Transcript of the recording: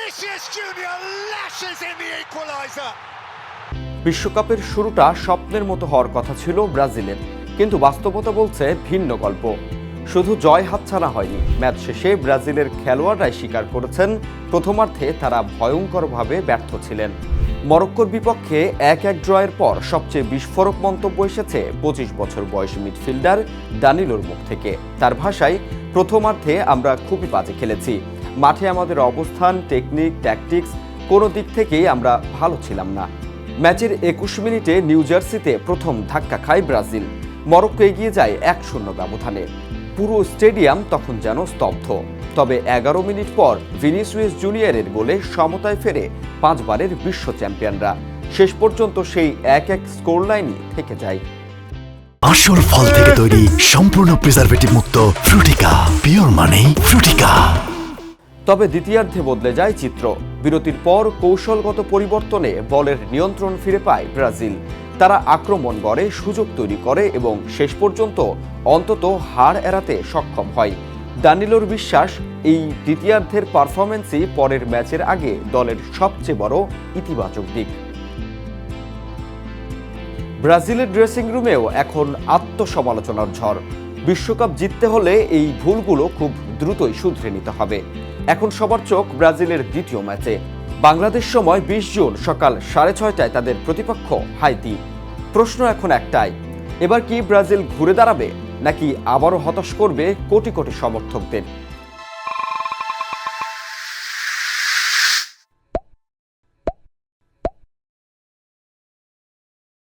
Vinicius Junior lashes in the equalizer. বিশ্বকাপের শুরুটা স্বপ্নের মতো হওয়ার কথা ছিল ব্রাজিলের, কিন্তু বাস্তবতা বলছে ভিন্ন গল্প। শুধু জয় হাতছাড়া হয়নি, ম্যাচ শেষে ব্রাজিলের খেলোয়াড়রাই স্বীকার করেছেন প্রথমার্ধে তারা ভয়ঙ্করভাবে ব্যর্থ ছিলেন। মরক্কোর বিপক্ষে 1-1 ড্রয়ের পর সবচেয়ে বিস্ফোরক মন্তব্য এসেছে 25 বছর বয়সী মিডফিল্ডার দানিলোর মুখ থেকে। তার ভাষায়, প্রথমার্ধে আমরা খুবই বাজে খেলেছি। মাঠে আমাদের অবস্থান, টেকনিক, ট্যাকটিক্স কোনো দিক থেকেই আমরা ভালো ছিলাম না। ম্যাচের 21 মিনিটে নিউ জার্সিতে প্রথম ধাক্কা খায় ব্রাজিল। মরক্কো এগিয়ে যায় 1-0 ব্যবধানে। পুরো স্টেডিয়াম তখন যেন স্তব্ধ। তবে 11 মিনিট পর ভিনিসিয়াস জুনিয়রের গোলে সমতায় ফেরে 5 বারের বিশ্ব চ্যাম্পিয়নরা। শেষ পর্যন্ত সেই 1-1 স্কোর লাইনই থেকে যায়। আসল ফল থেকে তৈরি, সম্পূর্ণ প্রিজারভেটিভ মুক্ত ফ্রুটিকা, পিওর মানে ফ্রুটিকা। তবে দ্বিতীয়ার্ধে বদলে যায় চিত্র। বিরতির পর কৌশলগত পরিবর্তনে বলের নিয়ন্ত্রণ ফিরে পায় ব্রাজিল। তারা আক্রমণ গড়ে, সুযোগ তৈরি করে এবং শেষ পর্যন্ত অন্তত হার এড়াতে সক্ষম হয়। দানিলোর বিশ্বাস, এই দ্বিতীয়ার্ধের পারফরম্যান্সই পরের ম্যাচের আগে দলের সবচেয়ে বড় ইতিবাচক দিক। ব্রাজিলের ড্রেসিং রুমেও এখন আত্মসমালোচনার ঝড়। বিশ্বকাপ জিততে হলে এই ভুলগুলো খুব দ্রুতই শুধরে নিতে হবে। এখন সবার চোখ ব্রাজিলের দ্বিতীয় ম্যাচে। বাংলাদেশ সময় 20 জুন সকাল 6:30টায় তাদের প্রতিপক্ষ হাইতি। প্রশ্ন এখন একটাই, এবার কি ব্রাজিল ঘুরে দাঁড়াবে নাকি আবারও হতাশ করবে কোটি কোটি সমর্থকদের?